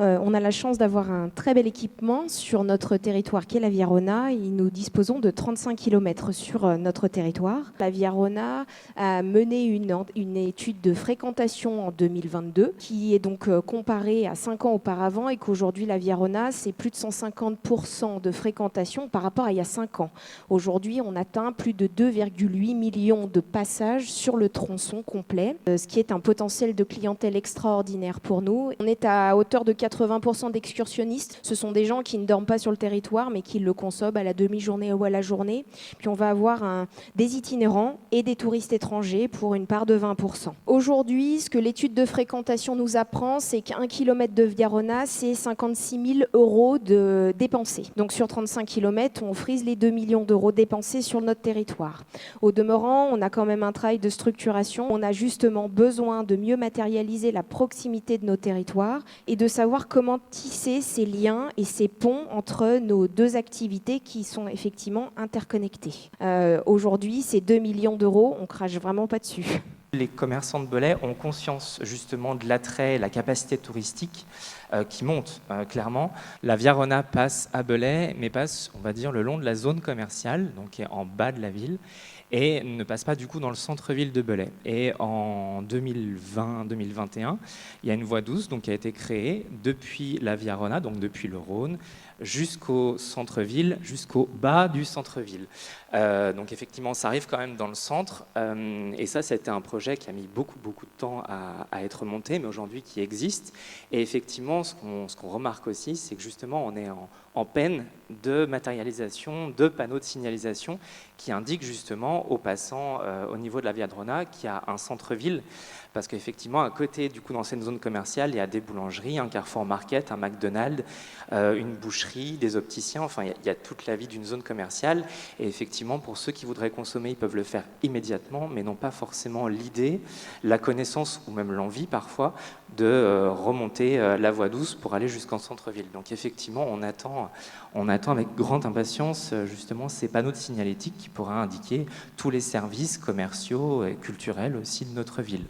On a la chance d'avoir un très bel équipement sur notre territoire qui est la Via Rona. Et nous disposons de 35 km sur notre territoire. La Via Rona a mené une étude de fréquentation en 2022 qui est donc comparée à 5 ans auparavant et qu'aujourd'hui la Via Rona, c'est plus de 150% de fréquentation par rapport à il y a 5 ans. Aujourd'hui, on atteint plus de 2,8 millions de passages sur le tronçon complet, ce qui est un potentiel de clientèle extraordinaire pour nous. On est à hauteur de 80% d'excursionnistes. Ce sont des gens qui ne dorment pas sur le territoire, mais qui le consomment à la demi-journée ou à la journée. Puis on va avoir des itinérants et des touristes étrangers pour une part de 20%. Aujourd'hui, ce que l'étude de fréquentation nous apprend, c'est qu'un kilomètre de Via Rona, c'est 56 000 € de dépensés. Donc sur 35 km, on frise les 2 millions d'euros dépensés sur notre territoire. Au demeurant, on a quand même un travail de structuration. On a justement besoin de mieux matérialiser la proximité de nos territoires et de savoir comment tisser ces liens et ces ponts entre nos deux activités qui sont effectivement interconnectées. Aujourd'hui, ces 2 millions d'euros, on crache vraiment pas dessus. Les commerçants de Belay ont conscience justement de l'attrait, la capacité touristique qui monte clairement. La Via Rona passe à Belay, mais passe, on va dire, le long de la zone commerciale, donc qui est en bas de la ville, et ne passe pas du coup dans le centre-ville de Belay. Et en 2020-2021, il y a une voie douce donc, qui a été créée depuis la Via Rona, donc depuis le Rhône, jusqu'au centre-ville, jusqu'au bas du centre-ville. Donc effectivement, ça arrive quand même dans le centre, et ça a été un projet qui a mis beaucoup de temps à être monté, mais aujourd'hui qui existe. Et effectivement, ce qu'on remarque aussi, c'est que justement, on est en peine de matérialisation, de panneaux de signalisation qui indiquent justement aux passants au niveau de la Via Rona qu'il y a un centre-ville, parce qu'effectivement, à côté du coup d'anciennes zones commerciales, il y a des boulangeries, un Carrefour Market, un McDonald's, une boucherie, des opticiens, enfin il y a toute la vie d'une zone commerciale. Et effectivement, pour ceux qui voudraient consommer, ils peuvent le faire immédiatement, mais n'ont pas forcément l'idée, la connaissance ou même l'envie parfois de remonter la voie douce pour aller jusqu'en centre-ville. Donc effectivement, on attend avec grande impatience justement ces panneaux de signalétique qui pourraient indiquer tous les services commerciaux et culturels aussi de notre ville.